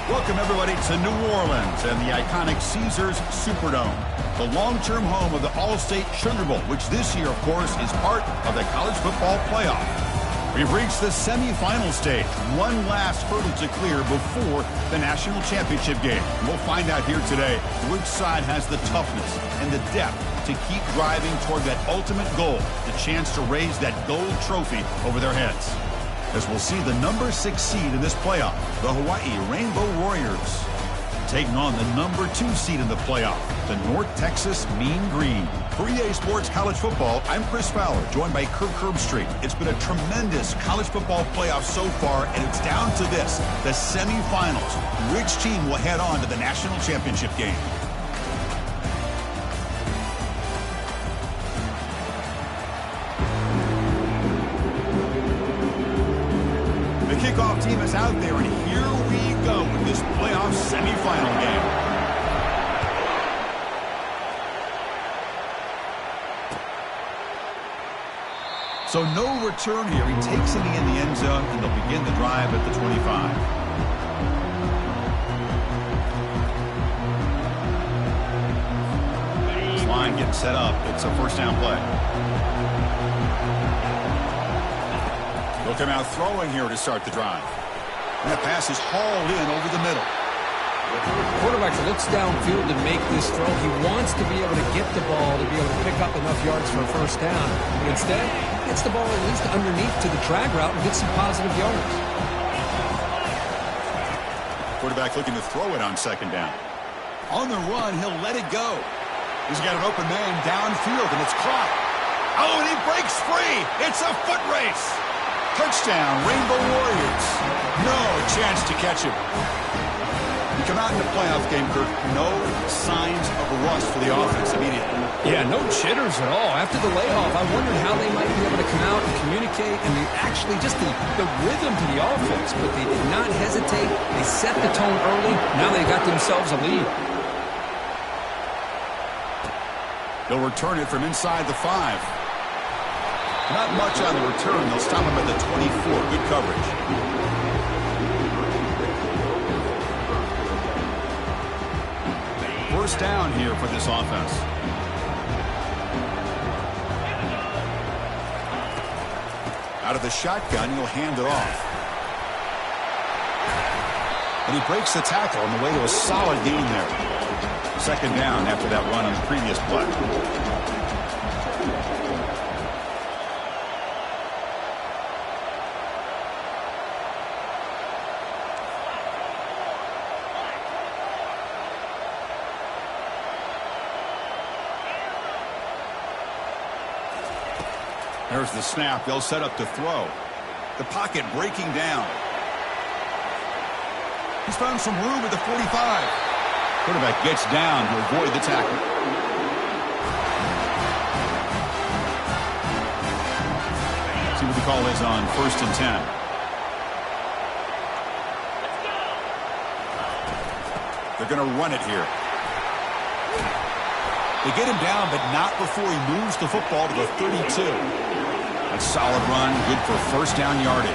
Welcome, everybody, to New Orleans and the iconic Caesars Superdome, the long-term home of the All-State Sugar Bowl, which this year, of course, is part of the college football playoff. We've reached the semifinal stage, one last hurdle to clear before the national championship game. We'll find out here today which side has the toughness and the depth to keep driving toward that ultimate goal, the chance to raise that gold trophy over their heads. As we'll see the number 6 seed in this playoff, the Hawaii Rainbow Warriors, taking on the number 2 seed in the playoff, the North Texas Mean Green. For EA Sports College Football, I'm Chris Fowler, joined by Kirk Herbstreit. It's been a tremendous college football playoff so far, and it's down to this, the semifinals. Which team will head on to the national championship game? The kickoff team is out there, and here we go with this playoff semifinal game. So no return here. He takes it in the end zone, and they'll begin the drive at the 25. This line getting set up. It's a first down play. They'll come out throwing here to start the drive. And that pass is hauled in over the middle. The quarterback looks downfield to make this throw. He wants to be able to get the ball to be able to pick up enough yards for a first down. But instead, he gets the ball at least underneath to the drag route and gets some positive yards. Quarterback looking to throw it on second down. On the run, he'll let it go. He's got an open man downfield, and it's caught. Oh, and he breaks free. It's a foot race. Touchdown, Rainbow Warriors. No chance to catch him. You come out in the playoff game, Kirk, no signs of a rust for the offense immediately. Yeah, no jitters at all. After the layoff, I wondered how they might be able to come out and communicate and actually just the rhythm to the offense. But they did not hesitate. They set the tone early. Now they got themselves a lead. They'll return it from inside the 5. Not much on the return. They'll stop him at the 24. Good coverage. First down here for this offense. Out of the shotgun, he'll hand it off. And he breaks the tackle on the way to a solid gain there. Second down after that run on the previous play. There's the snap. They'll set up to throw. The pocket breaking down. He's found some room at the 45. Quarterback gets down to avoid the tackle. See what the call is on 1st and 10. They're going to run it here. They get him down, but not before he moves the football to the 32. That's a solid run, good for first down yardage.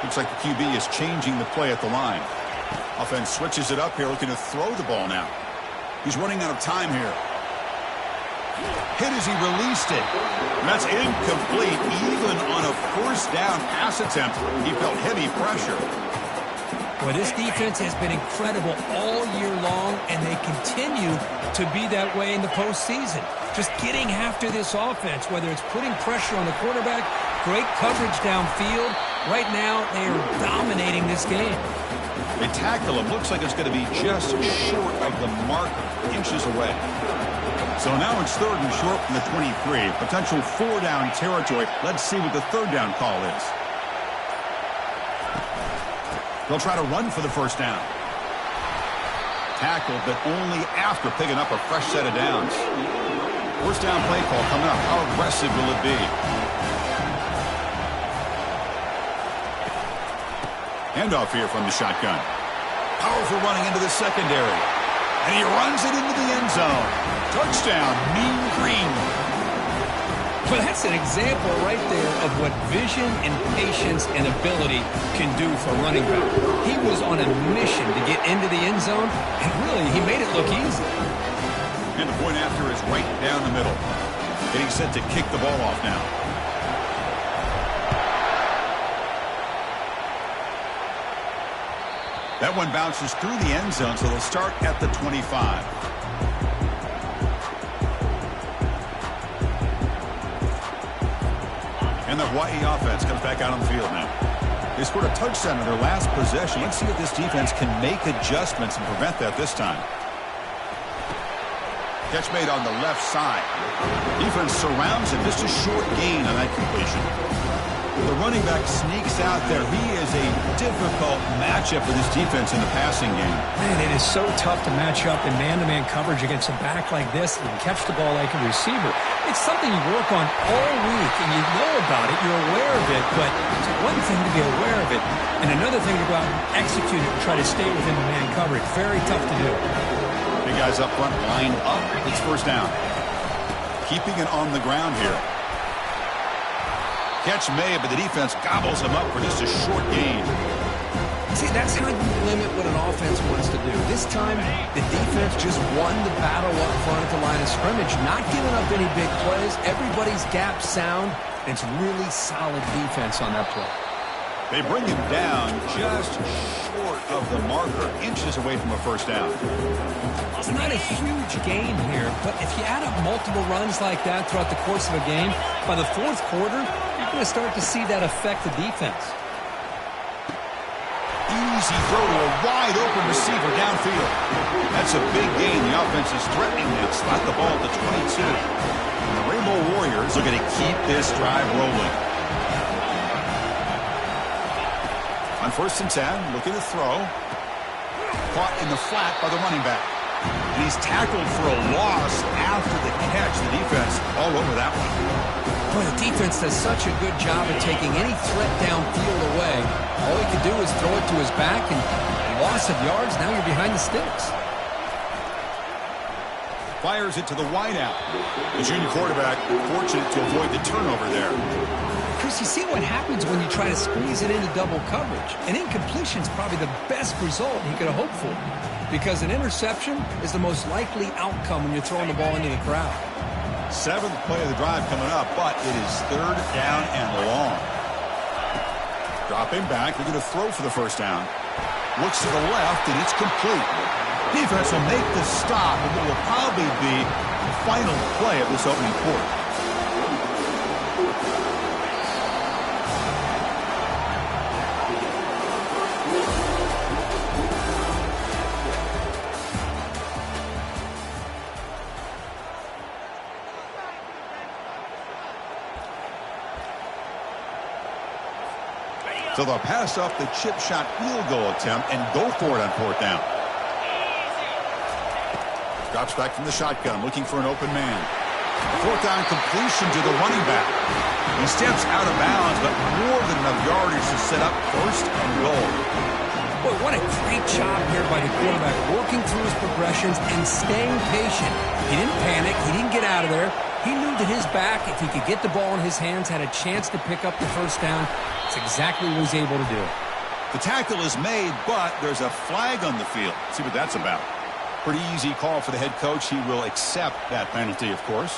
Looks like the QB is changing the play at the line. Offense switches it up here, looking to throw the ball now. He's running out of time here. Hit as he released it. And that's incomplete. Even on a first down pass attempt, he felt heavy pressure. Well, this defense has been incredible all year long, and they continue to be that way in the postseason. Just getting after this offense, whether it's putting pressure on the quarterback, great coverage downfield. Right now, they are dominating this game. They tackle him. Looks like it's going to be just short of the marker, inches away. So now it's 3rd and short from the 23. Potential 4-down territory. Let's see what the 3rd down call is. They'll try to run for the first down. Tackled, but only after picking up a fresh set of downs. First down play call coming up. How aggressive will it be? Handoff here from the shotgun. Powerful running into the secondary. And he runs it into the end zone. Touchdown, Mean Green. Well, that's an example right there of what vision and patience and ability can do for a running back. He was on a mission to get into the end zone, and really, he made it look easy. And the point after is right down the middle. Getting set to kick the ball off now. That one bounces through the end zone, so they'll start at the 25. And the Hawaii offense comes back out on the field now. They scored a touchdown in their last possession. Let's see if this defense can make adjustments and prevent that this time. Catch made on the left side. Defense surrounds him. Just a short gain on that completion. The running back sneaks out there. He is a difficult matchup for this defense in the passing game. Man, it is so tough to match up in man-to-man coverage against a back like this and catch the ball like a receiver. It's something you work on all week, and you know about it. You're aware of it, but it's one thing to be aware of it, and another thing to go out and execute it and try to stay within the man coverage. Very tough to do. Big guys up front lined up. It's first down. Keeping it on the ground here. Catch made, but the defense gobbles him up for just a short gain. See, that's how you limit what an offense wants to do. This time, the defense just won the battle up front at the line of scrimmage, not giving up any big plays. Everybody's gap sound, and it's really solid defense on that play. They bring him down just short of the marker, inches away from a first down. It's not a huge gain here, but if you add up multiple runs like that throughout the course of a game, by the fourth quarter, you're going to start to see that affect the defense. Easy throw to a wide-open receiver downfield. That's a big gain. The offense is threatening to slot the ball at the 22. And the Rainbow Warriors are going to keep this drive rolling. On 1st and 10, looking to throw. Caught in the flat by the running back. And he's tackled for a loss after the catch. The defense all over that one. Boy, the defense does such a good job of taking any threat downfield away. All he could do is throw it to his back, and loss of yards, now you're behind the sticks. Fires it to the wideout. The junior quarterback fortunate to avoid the turnover there. Chris, you see what happens when you try to squeeze it into double coverage. An incompletion is probably the best result he could have hoped for, because an interception is the most likely outcome when you're throwing the ball into the crowd. 7th play of the drive coming up, but it is 3rd down and long. Dropping back, they're going to throw for the first down. Looks to the left, and it's complete. Defense will make the stop, and it will probably be the final play of this opening quarter. So they'll pass up the chip shot field goal attempt and go for it on 4th down. Drops back from the shotgun, looking for an open man. 4th down completion to the running back. He steps out of bounds, but more than enough yardage to set up 1st and goal. Boy, what a great job here by the quarterback, working through his progressions and staying patient. He didn't panic. He didn't get out of there. He knew that his back, if he could get the ball in his hands, had a chance to pick up the first down. That's exactly what he's able to do. The tackle is made, but there's a flag on the field. Let's see what that's about. Pretty easy call for the head coach. He will accept that penalty, of course.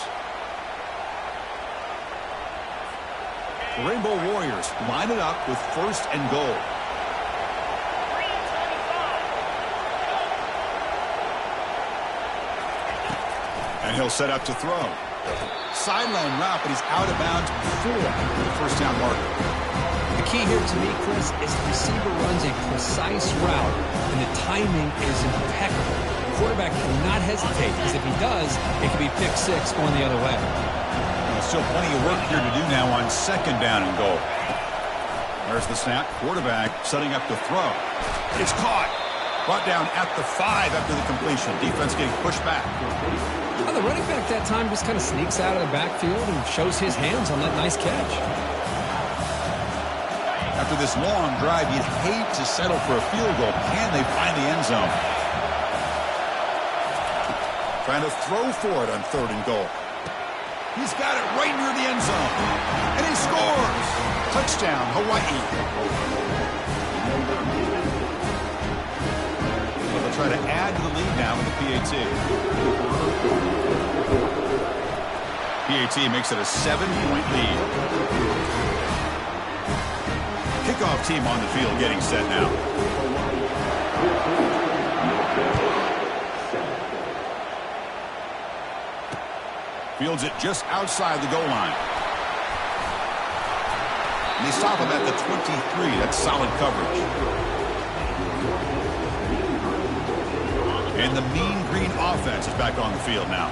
The Rainbow Warriors line it up with 1st and goal. And he'll set up to throw. Sideline route, but he's out of bounds before the first down marker. The key here to me, Chris, is the receiver runs a precise route, and the timing is impeccable. The quarterback cannot hesitate, because if he does, it could be pick 6 going the other way. Still plenty of work here to do now on 2nd down and goal. There's the snap. Quarterback setting up to throw. It's caught. Brought down at the 5 after the completion. Defense getting pushed back. Well, the running back that time just kind of sneaks out of the backfield and shows his hands on that nice catch. After this long drive, you'd hate to settle for a field goal. Can they find the end zone? Trying to throw for it on 3rd and goal. He's got it right near the end zone. And he scores! Touchdown, Hawaii. So they'll try to add to the lead now with the PAT. PAT makes it a 7-point lead. Kickoff team on the field getting set now. Fields it just outside the goal line. And they stop him at the 23. That's solid coverage. And the Mean Green offense is back on the field now.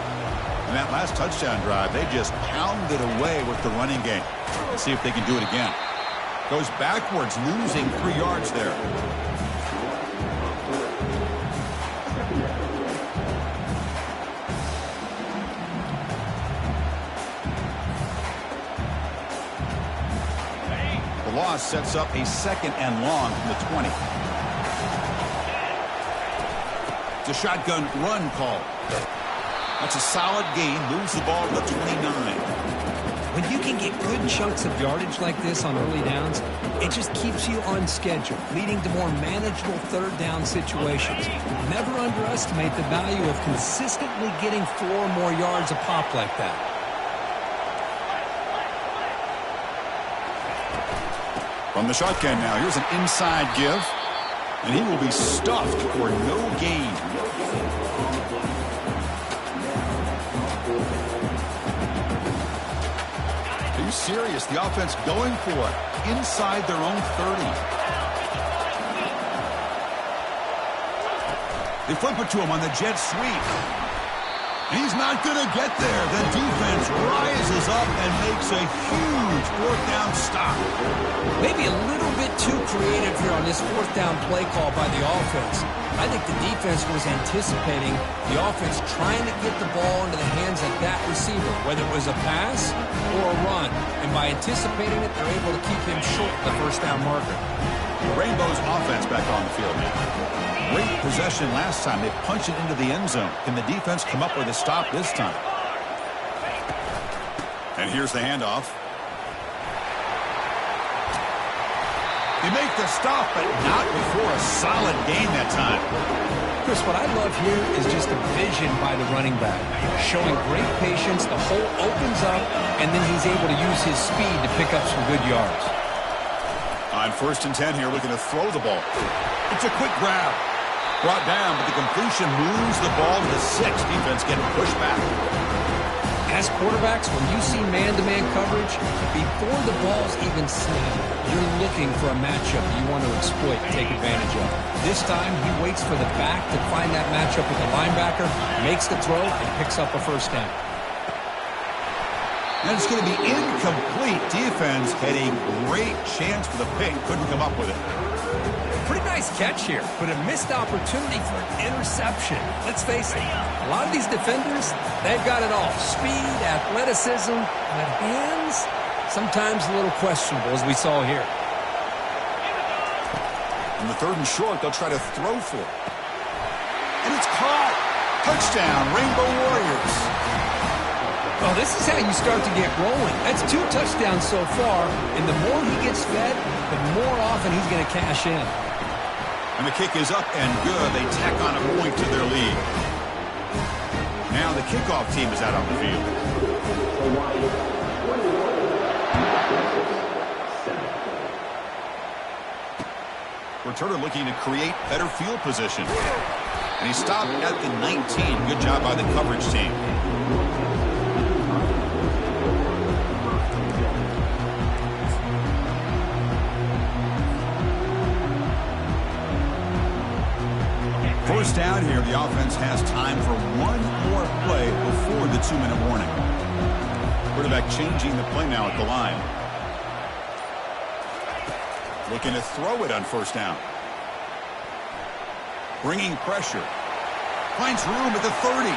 And that last touchdown drive, they just pounded away with the running game. Let's see if they can do it again. Goes backwards, losing 3 yards there. The loss sets up a 2nd and long from the 20. It's a shotgun run call. That's a solid gain. Moves the ball to the 29. When you can get good chunks of yardage like this on early downs, it just keeps you on schedule, leading to more manageable 3rd down situations. Never underestimate the value of consistently getting 4 or more yards a pop like that. From the shotgun now, here's an inside give, and he will be stuffed for no gain. Are you serious? The offense going for it inside their own 30. They flip it to him on the jet sweep. And he's not going to get there. The defense rises up and makes a huge 4th down stop. Maybe a little bit too creative here on this 4th down play call by the offense. I think the defense was anticipating the offense trying to get the ball into the hands of that receiver, whether it was a pass or a run. And by anticipating it, they're able to keep him short of the 1st down marker. The Rainbows offense back on the field now. Great possession last time. They punched it into the end zone. Can the defense come up with a stop this time? And here's the handoff. They make the stop, but not before a solid gain that time. Chris, what I love here is just the vision by the running back. Showing great patience, the hole opens up, and then he's able to use his speed to pick up some good yards. On 1st and 10 here, looking to throw the ball. It's a quick grab. Brought down, but the completion moves the ball to the 6. Defense getting pushed back. As quarterbacks, when you see man-to-man coverage, before the ball's even snapped, you're looking for a matchup you want to exploit and take advantage of. This time, he waits for the back to find that matchup with the linebacker, makes the throw, and picks up a 1st down. And it's going to be incomplete. Defense had a great chance for the pick. Couldn't come up with it. Pretty nice catch here, but a missed opportunity for an interception. Let's face it, a lot of these defenders, they've got it all. Speed, athleticism, but hands, sometimes a little questionable, as we saw here. On the 3rd and short, they'll try to throw for it. And it's caught. Touchdown, Rainbow Warriors. Well, this is how you start to get rolling. That's 2 touchdowns so far, and the more he gets fed, the more often he's going to cash in. And the kick is up and good. They tack on a point to their lead. Now the kickoff team is out on the field. Returner looking to create better field position. And he stopped at the 19. Good job by the coverage team. First down here, the offense has time for one more play before the 2-minute warning. Quarterback changing the play now at the line. Looking to throw it on 1st down. Bringing pressure. Finds room at the 30.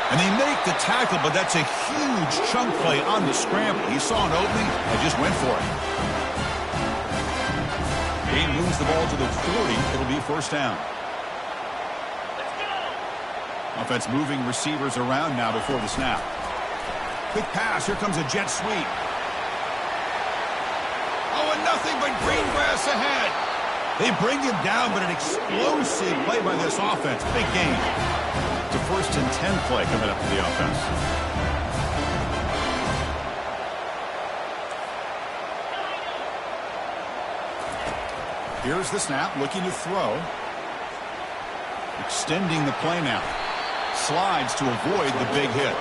And they make the tackle, but that's a huge chunk play on the scramble. He saw an opening and just went for it. He moves the ball to the 40. It'll be 1st down. Offense moving receivers around now before the snap. Quick pass. Here comes a jet sweep. Oh, and nothing but green grass ahead. They bring him down, but an explosive play by this offense. Big game. It's a 1st and 10 play coming up for the offense. Here's the snap, looking to throw. Extending the play now. Slides to avoid the big hit.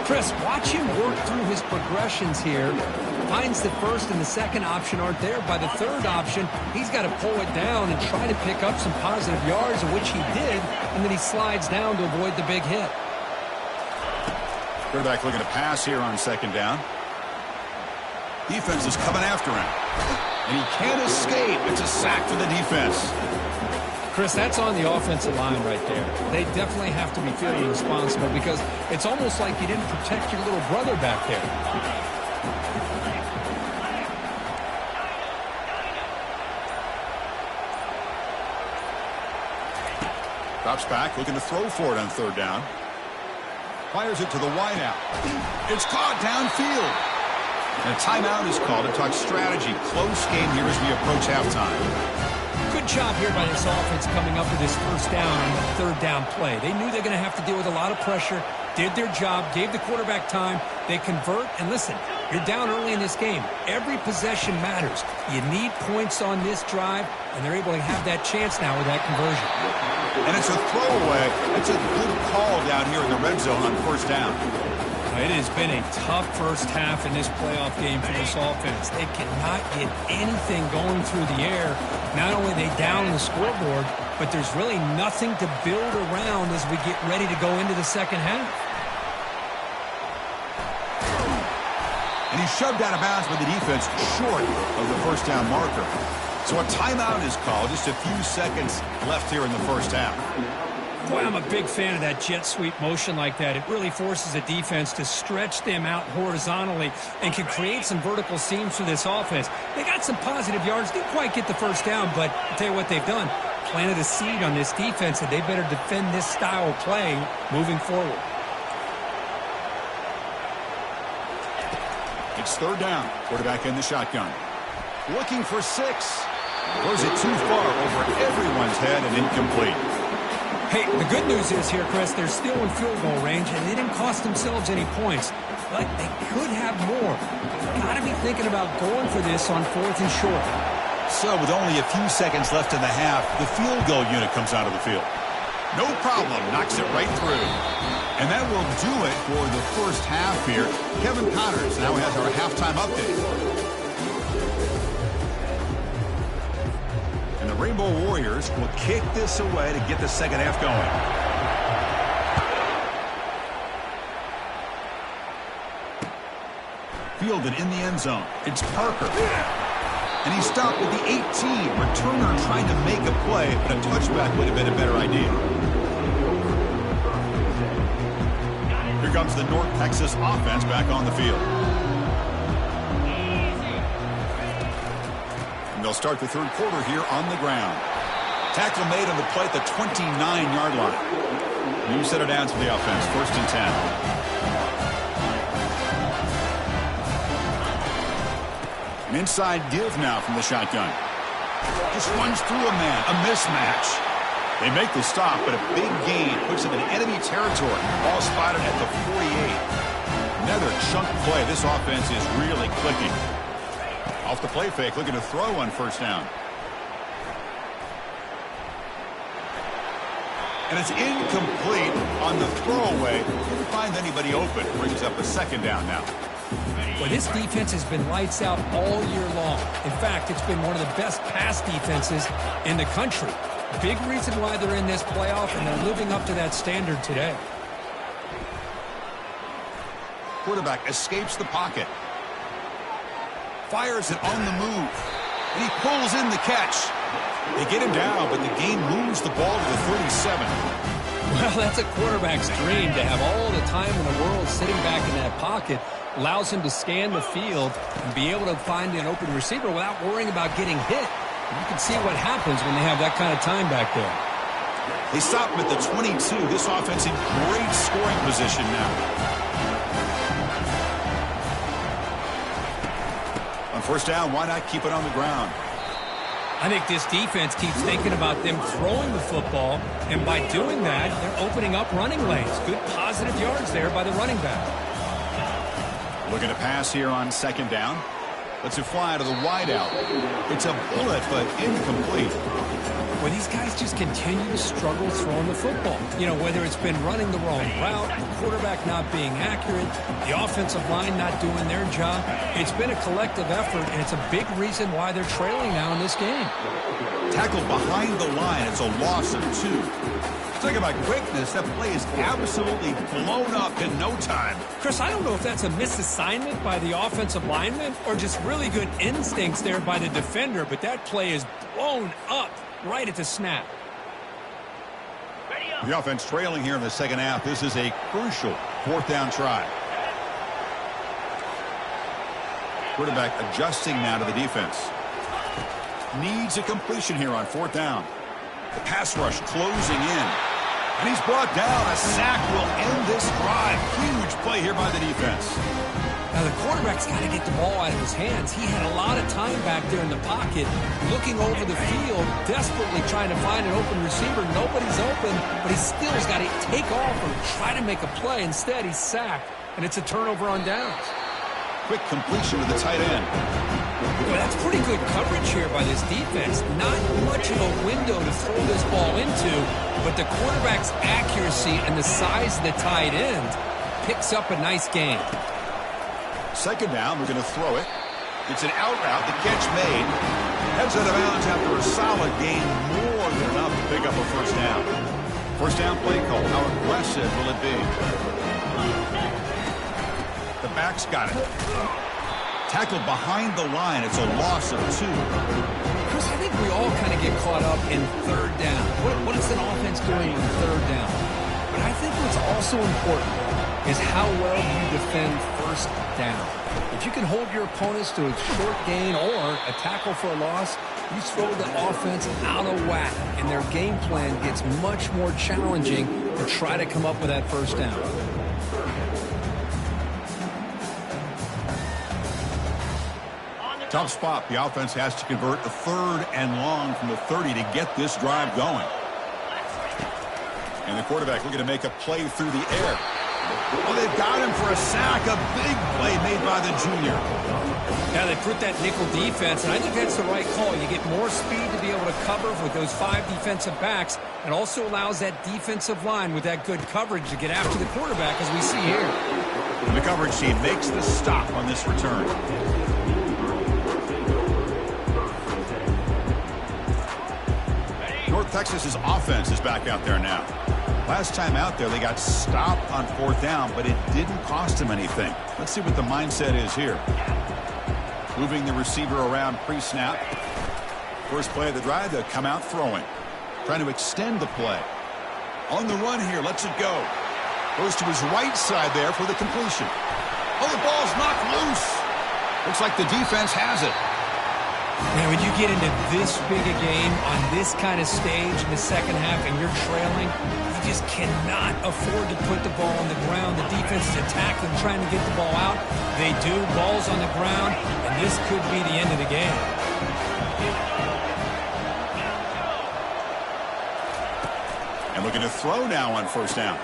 Chris, watch him work through his progressions here. Finds the first and the second option aren't there. By the third option, he's got to pull it down and try to pick up some positive yards, of which he did, and then he slides down to avoid the big hit. Quarterback looking to pass here on 2nd down. Defense is coming after him. And he can't escape. It's a sack for the defense. Chris, that's on the offensive line right there. They definitely have to be feeling responsible because it's almost like you didn't protect your little brother back there. Drops back, looking to throw for it on 3rd down. Fires it to the wideout. It's caught downfield. And a timeout is called to talk strategy. Close game here as we approach halftime. Good job here by this offense coming up with this 1st down on the 3rd down play. They knew they're going to have to deal with a lot of pressure, did their job, gave the quarterback time. They convert, and listen, you're down early in this game. Every possession matters. You need points on this drive, and they're able to have that chance now with that conversion. And it's a throwaway. It's a good call down here in the red zone on 1st down. It has been a tough first half in this playoff game for this offense. They cannot get anything going through the air. Not only are they down the scoreboard, but there's really nothing to build around as we get ready to go into the 2nd half. And he's shoved out of bounds by the defense short of the 1st down marker. So a timeout is called. Just a few seconds left here in the 1st half. Boy, I'm a big fan of that jet sweep motion like that. It really forces a defense to stretch them out horizontally and can create some vertical seams for this offense. They got some positive yards. Didn't quite get the 1st down, but I'll tell you what they've done. Planted a seed on this defense that they better defend this style of play moving forward. It's 3rd down. Quarterback in the shotgun. Looking for 6. Throws it too far over everyone's head and incomplete. Hey, the good news is here, Chris, they're still in field goal range, and they didn't cost themselves any points. But they could have more. Got to be thinking about going for this on 4th and short. So with only a few seconds left in the half, the field goal unit comes out of the field. No problem. Knocks it right through. And that will do it for the 1st half here. Kevin Connors now has our halftime update. Rainbow Warriors will kick this away to get the 2nd half going. Fielded in the end zone. It's Parker. And he's stopped with the 18. Returner trying to make a play, but a touchback would have been a better idea. Here comes the North Texas offense back on the field. They'll start the 3rd quarter here on the ground. Tackle made on the play at the 29-yard line. New set of downs for the offense. 1st and 10. An inside give now from the shotgun. Just runs through a man. A mismatch. They make the stop, but a big gain puts them in enemy territory. Ball spotted at the 48. Another chunk play. This offense is really clicking. Off the play fake, looking to throw on 1st down. And it's incomplete on the throwaway. Couldn't find anybody open. Brings up a 2nd down now. Well, this defense has been lights out all year long. In fact, it's been one of the best pass defenses in the country. Big reason why they're in this playoff, and they're living up to that standard today. Quarterback escapes the pocket. Fires it on the move. And he pulls in the catch. They get him down, but the game moves the ball to the 37. Well, that's a quarterback's dream to have all the time in the world sitting back in that pocket. Allows him to scan the field and be able to find an open receiver without worrying about getting hit. You can see what happens when they have that kind of time back there. They stop him at the 22. This offense in great scoring position now. On first down, why not keep it on the ground? I think this defense keeps thinking about them throwing the football, and by doing that, they're opening up running lanes. Good positive yards there by the running back. Looking to pass here on second down. Lets it fly to the wideout. It's a bullet, but incomplete. Well, these guys just continue to struggle throwing the football. You know, whether it's been running the wrong route, the quarterback not being accurate, the offensive line not doing their job. It's been a collective effort, and it's a big reason why they're trailing now in this game. Tackled behind the line. It's a loss of 2. Talk about quickness. That play is absolutely blown up in no time. Chris, I don't know if that's a misassignment by the offensive lineman or just really good instincts there by the defender, but that play is blown up right at the snap. The offense trailing here in the second half. This is a crucial fourth down try. Quarterback adjusting now to the defense. Needs a completion here on fourth down. The pass rush closing in. And he's brought down. A sack will end this drive. Huge play here by the defense. Now, the quarterback's got to get the ball out of his hands. He had a lot of time back there in the pocket, looking over the field, desperately trying to find an open receiver. Nobody's open, but he still's got to take off or try to make a play. Instead, he's sacked, and it's a turnover on downs. Quick completion to the tight end. Well, that's pretty good coverage here by this defense. Not much of a window to throw this ball into, but the quarterback's accuracy and the size of the tight end picks up a nice gain. Second down, we're going to throw it. It's an out route. The catch made. Heads out of bounds after a solid gain, more than enough to pick up a first down. First down play call. How aggressive will it be? The back's got it. Tackled behind the line. It's a loss of 2. Chris, I think we all kind of get caught up in third down. What is an offense doing in third down? But I think what's also important is how well you defend first down. If you can hold your opponents to a short gain or a tackle for a loss, you throw the offense out of whack, and their game plan gets much more challenging to try to come up with that first down. Tough spot. The offense has to convert a third and long from the 30 to get this drive going. And the quarterback looking to make a play through the air. Oh, they've got him for a sack. A big play made by the junior. Now they put that nickel defense, and I think that's the right call. You get more speed to be able to cover with those 5 defensive backs. It also allows that defensive line with that good coverage to get after the quarterback, as we see here. And the coverage team makes the stop on this return. North Texas's offense is back out there now. Last time out there, they got stopped on fourth down, but it didn't cost them anything. Let's see what the mindset is here. Moving the receiver around pre-snap. First play of the drive, they'll come out throwing. Trying to extend the play. On the run here, lets it go. Goes to his right side there for the completion. Oh, the ball's knocked loose. Looks like the defense has it. Man, when you get into this big a game on this kind of stage in the second half and you're trailing, you just cannot afford to put the ball on the ground. The defense is attacking, trying to get the ball out. They do. Ball's on the ground, and this could be the end of the game. And looking to throw now on first down.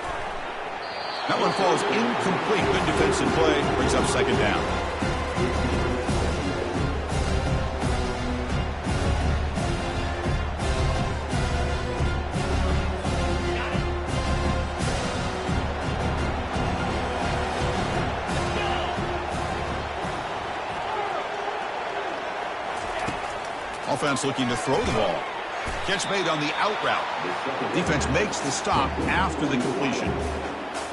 That one falls incomplete. Good defensive play. Brings up second down. Offense looking to throw the ball. Catch made on the out route. Defense makes the stop after the completion.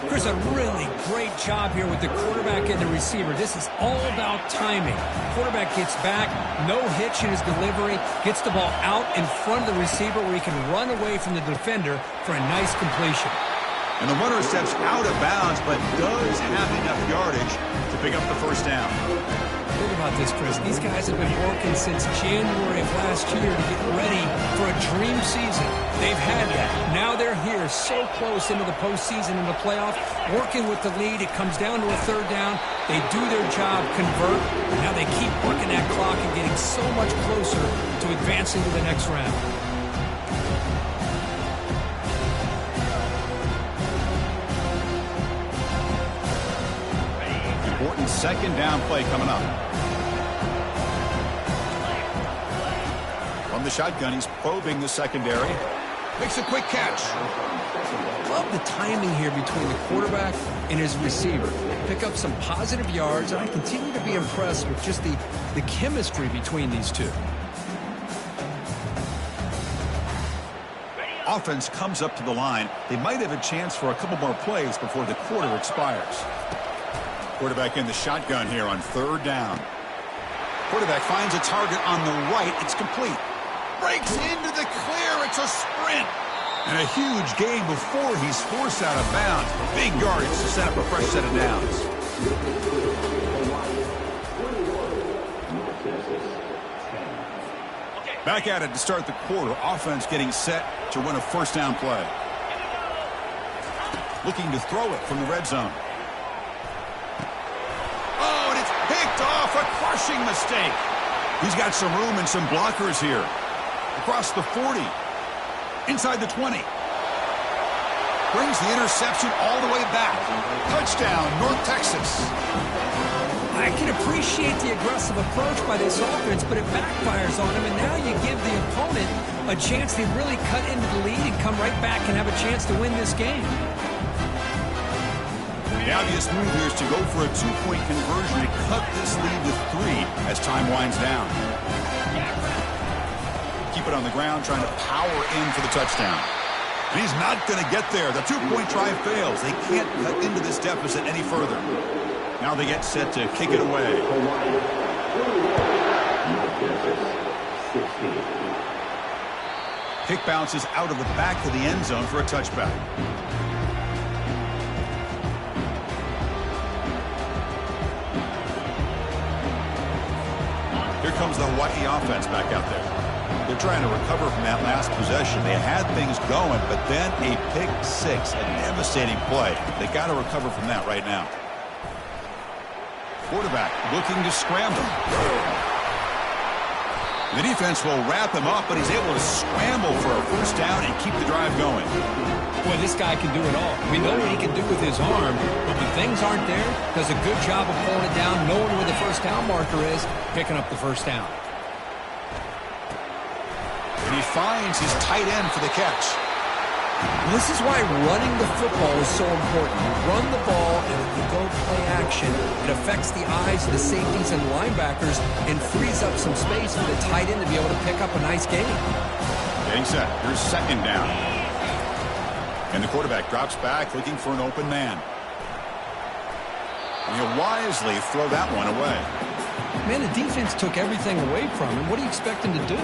Chris, a really great job here with the quarterback and the receiver. This is all about timing. Quarterback gets back, no hitch in his delivery, gets the ball out in front of the receiver where he can run away from the defender for a nice completion. And the runner steps out of bounds, but does have enough yardage to pick up the first down. Think about this, Chris. These guys have been working since January of last year to get ready for a dream season. They've had that. Now they're here, so close into the postseason and the playoff, working with the lead. It comes down to a third down. They do their job, convert, and now they keep working that clock and getting so much closer to advancing to the next round. Important second down play coming up. From the shotgun, he's probing the secondary. Makes a quick catch. Love the timing here between the quarterback and his receiver. Pick up some positive yards, and I continue to be impressed with just the chemistry between these two. Offense comes up to the line. They might have a chance for a couple more plays before the quarter expires. Quarterback in the shotgun here on third down. Quarterback finds a target on the right. It's complete. Breaks into the clear. It's a sprint. And a huge gain before he's forced out of bounds. Big yardage to set up a fresh set of downs. Back at it to start the quarter. Offense getting set to run a first down play. Looking to throw it from the red zone. Oh, and it's picked off. A crushing mistake. He's got some room and some blockers here. Across the 40. Inside the 20. Brings the interception all the way back. Touchdown, North Texas. I can appreciate the aggressive approach by this offense, but it backfires on him, and now you give the opponent a chance to really cut into the lead and come right back and have a chance to win this game. The obvious move here is to go for a two-point conversion to cut this lead to 3 as time winds down. Keep it on the ground, trying to power in for the touchdown. And he's not going to get there. The two-point try fails. They can't cut into this deficit any further. Now they get set to kick it away. Kick bounces out of the back of the end zone for a touchback. Here comes the Hawaii offense back out there. They're trying to recover from that last possession. They had things going, but then a pick six, a devastating play. They got to recover from that right now. Quarterback looking to scramble. The defense will wrap him up, but he's able to scramble for a first down and keep the drive going. Boy, this guy can do it all. We know what he can do with his arm, but when things aren't there, does a good job of pulling it down, knowing where the first down marker is, picking up the first down. And he finds his tight end for the catch. Well, this is why running the football is so important. You run the ball, and if you go play action, it affects the eyes of the safeties and linebackers and frees up some space for the tight end to be able to pick up a nice gain. Getting set. Here's second down. And the quarterback drops back, looking for an open man. And he'll wisely throw that one away. Man, the defense took everything away from him. What do you expect him to do?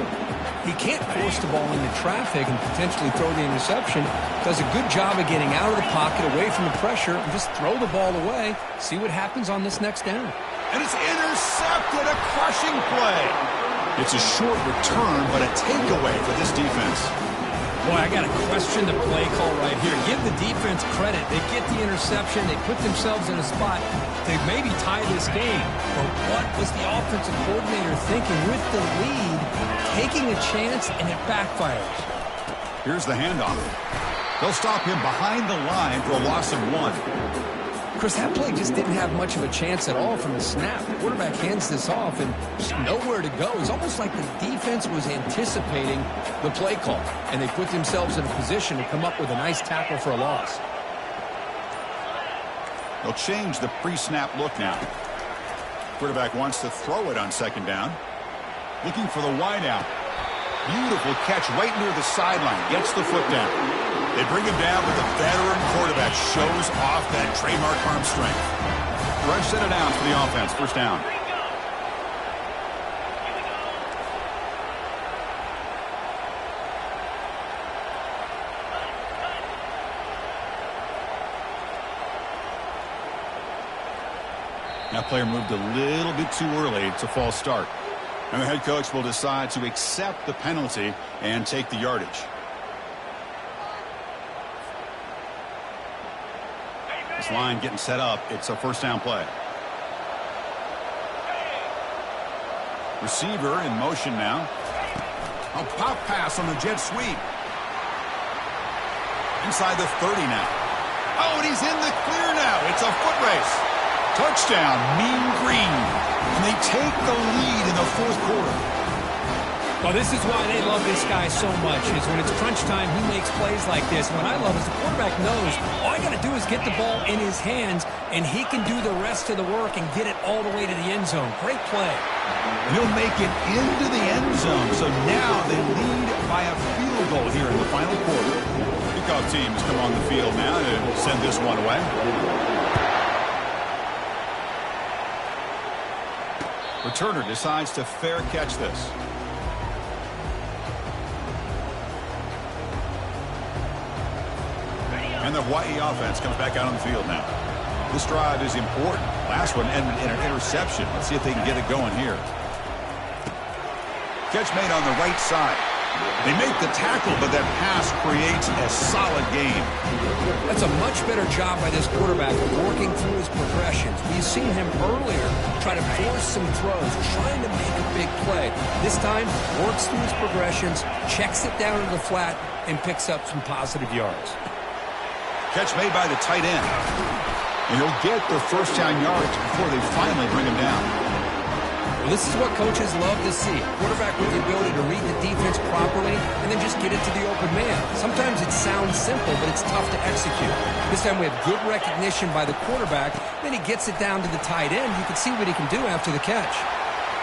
He can't force the ball into traffic and potentially throw the interception. Does a good job of getting out of the pocket, away from the pressure, and just throw the ball away. See what happens on this next down. And it's intercepted. A crushing play. It's a short return, but a takeaway for this defense. Boy, I got to question the play call right here. Give the defense credit. They get the interception. They put themselves in a spot to maybe tie this game. But what was the offensive coordinator thinking with the lead, taking a chance, and it backfires? Here's the handoff. They'll stop him behind the line for a loss of 1. Chris, that play just didn't have much of a chance at all from the snap. The quarterback hands this off and just nowhere to go. It's almost like the defense was anticipating the play call, and they put themselves in a position to come up with a nice tackle for a loss. They'll change the pre-snap look now. Quarterback wants to throw it on second down. Looking for the wideout. Beautiful catch right near the sideline. Gets the foot down. They bring him down, but the veteran quarterback shows off that trademark arm strength. Fresh set of downs for the offense. First down. That player moved a little bit too early. It's a false start. And the head coach will decide to accept the penalty and take the yardage. This line getting set up. It's a first down play. Receiver in motion now. A pop pass on the jet sweep. Inside the 30 now. Oh, and he's in the clear now. It's a foot race. Touchdown, Mean Green. And they take the lead in the fourth quarter. Well, this is why they love this guy so much, is when it's crunch time, he makes plays like this. What I love is the quarterback knows all I got to do is get the ball in his hands, and he can do the rest of the work and get it all the way to the end zone. Great play. He'll make it into the end zone. So now they lead by a field goal here in the final quarter. Kickoff teams come on the field now to send this one away. Returner decides to fair catch this. And the Hawaii offense comes back out on the field now. This drive is important. Last one ended in an interception. Let's see if they can get it going here. Catch made on the right side. They make the tackle, but that pass creates a solid gain. That's a much better job by this quarterback of working through his progressions. We've seen him earlier try to force some throws, trying to make a big play. This time, works through his progressions, checks it down to the flat, and picks up some positive yards. Catch made by the tight end. And he'll get the first down yards before they finally bring him down. Well, this is what coaches love to see. A quarterback with the ability to read the defense properly and then just get it to the open man. Sometimes it sounds simple, but it's tough to execute. This time we have good recognition by the quarterback. Then he gets it down to the tight end. You can see what he can do after the catch.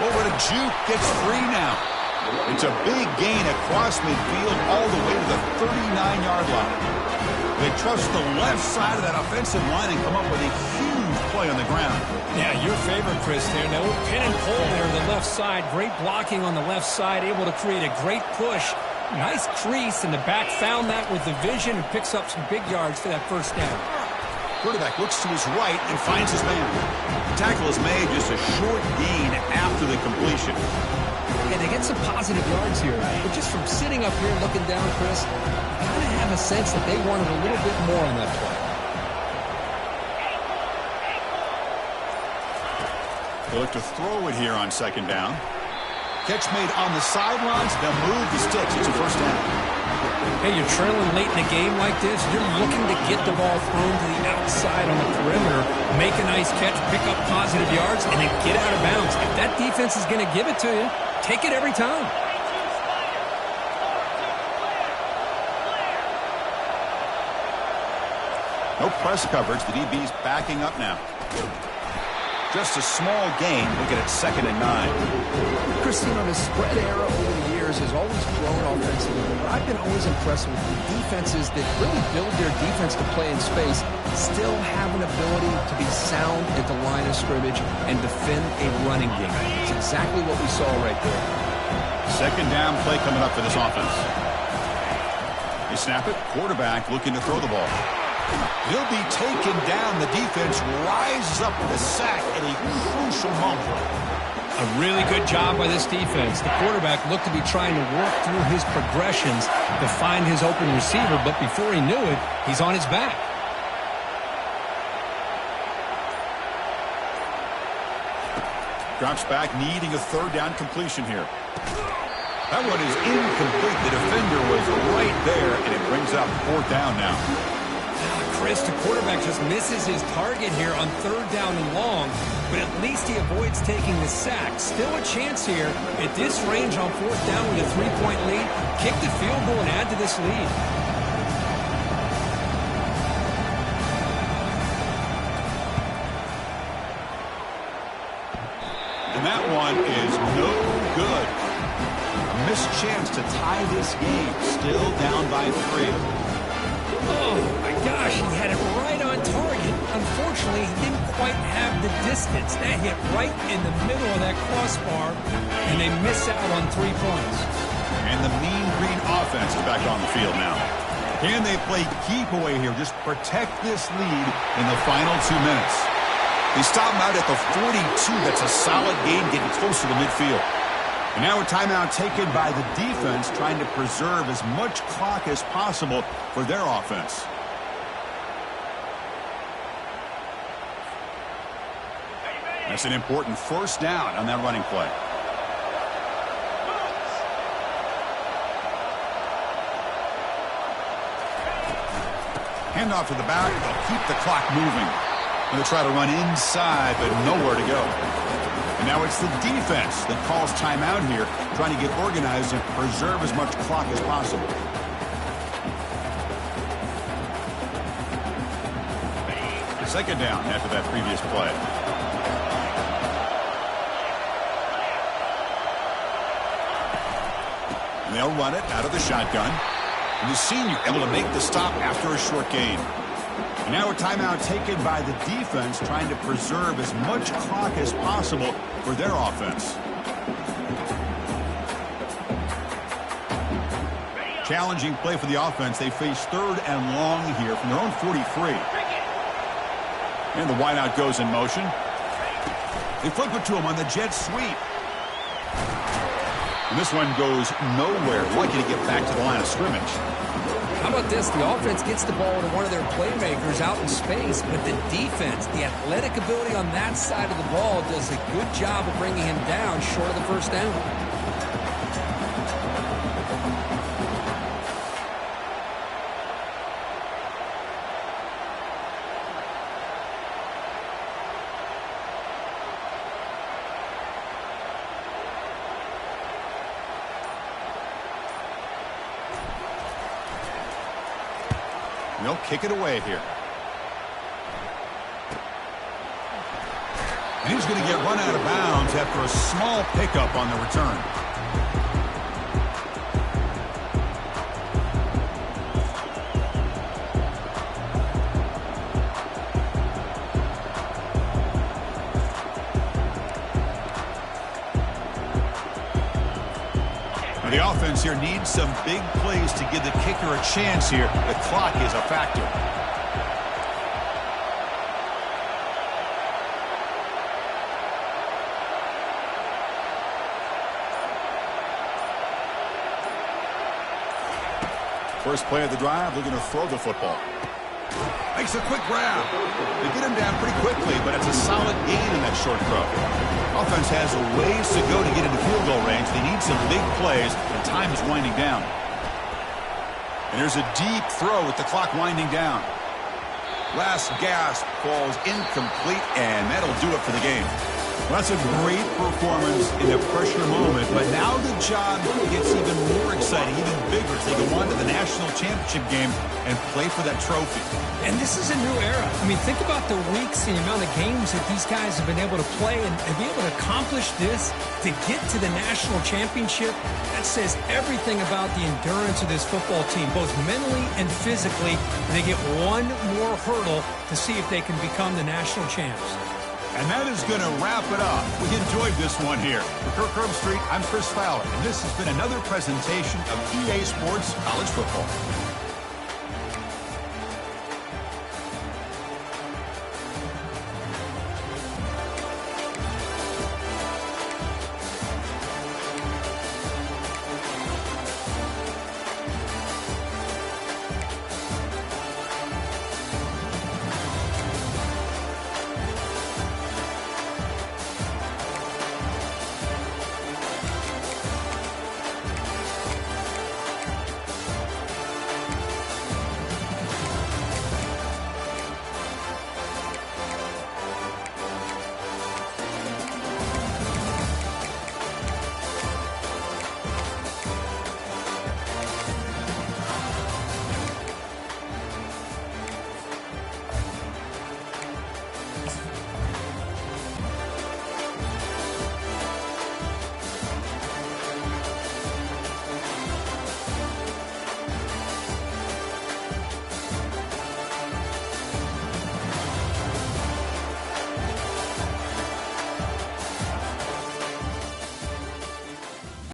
Over to Juke, gets free now. It's a big gain across midfield all the way to the 39-yard line. They trust the left side of that offensive line and come up with a huge play on the ground. Yeah, your favorite, Chris, there. Now, pin and pull there on the left side. Great blocking on the left side, able to create a great push. Nice crease, and the back found that with the vision and picks up some big yards for that first down. Quarterback looks to his right and finds his man. The tackle is made just a short gain after the completion. Yeah, they get some positive yards here. But just from sitting up here looking down, Chris, you kind of have a sense that they wanted a little bit more on that play. They look to throw it here on second down. Catch made on the sidelines. They'll move the sticks. It's a first down. Hey, you're trailing late in a game like this. You're looking to get the ball thrown to the outside on the perimeter, make a nice catch, pick up positive yards, and then get out of bounds. If that defense is going to give it to you, take it every time. No press coverage. The DB's backing up now. Just a small gain. Looking at 2nd and 9. Christine, on the spread era over the years has always grown offensively, but I've been always impressed with the defenses that really build their defense to play in space, still have an ability to be sound at the line of scrimmage and defend a running game. It's exactly what we saw right there. Second down play coming up for this offense. They snap it. Quarterback looking to throw the ball. He'll be taken down. The defense rises up with a sack at a crucial moment. A really good job by this defense. The quarterback looked to be trying to work through his progressions to find his open receiver, but before he knew it, he's on his back. Drops back, needing a third down completion here. That one is incomplete. The defender was right there, and it brings up fourth down now. Chris, the quarterback just misses his target here on third down and long, but at least he avoids taking the sack. Still a chance here at this range on fourth down with a 3-point lead. Kick the field goal and add to this lead. And that one is no good. A missed chance to tie this game. Still down by 3. Oh, my gosh, he had it right on target. Unfortunately, he didn't quite have the distance. That hit right in the middle of that crossbar, and they miss out on 3 points. And the Mean Green offense is back on the field now. Can they play keep away here? Just protect this lead in the final 2 minutes. They stop him out at the 42. That's a solid gain, getting closer to midfield. And now a timeout taken by the defense, trying to preserve as much clock as possible for their offense. That's an important first down on that running play. Handoff to the back. They'll keep the clock moving. Going to try to run inside, but nowhere to go. And now it's the defense that calls timeout here, trying to get organized and preserve as much clock as possible. Second down after that previous play. And they'll run it out of the shotgun. And the senior able to make the stop after a short gain. And now a timeout taken by the defense, trying to preserve as much clock as possible for their offense. Challenging play for the offense. They face third and long here from their own 43. And the wideout goes in motion. They flip it to him on the jet sweep. And this one goes nowhere. Lucky to get back to the line of scrimmage. How about this? The offense gets the ball to one of their playmakers out in space, but the defense, the athletic ability on that side of the ball, does a good job of bringing him down short of the first down. They'll kick it away here. And he's going to get run out of bounds after a small pickup on the return. The offense here needs some big plays to give the kicker a chance here. The clock is a factor. First play of the drive, looking to throw the football. Makes a quick grab. They get him down pretty quickly, but it's a solid gain in that short throw. Offense has a ways to go to get into field goal range. They need some big plays, and time is winding down. And there's a deep throw with the clock winding down. Last gasp falls incomplete, and that'll do it for the game. Well, that's a great performance in a pressure moment, but now the job gets even more exciting, even bigger, as they go on to the national championship game and play for that trophy. And this is a new era. I mean, think about the weeks and the amount of games that these guys have been able to play and be able to accomplish this, to get to the national championship. That says everything about the endurance of this football team, both mentally and physically. They get one more hurdle to see if they can become the national champs. And that is going to wrap it up. We enjoyed this one here. For Kirk Herbstreit, I'm Chris Fowler, and this has been another presentation of EA Sports College Football.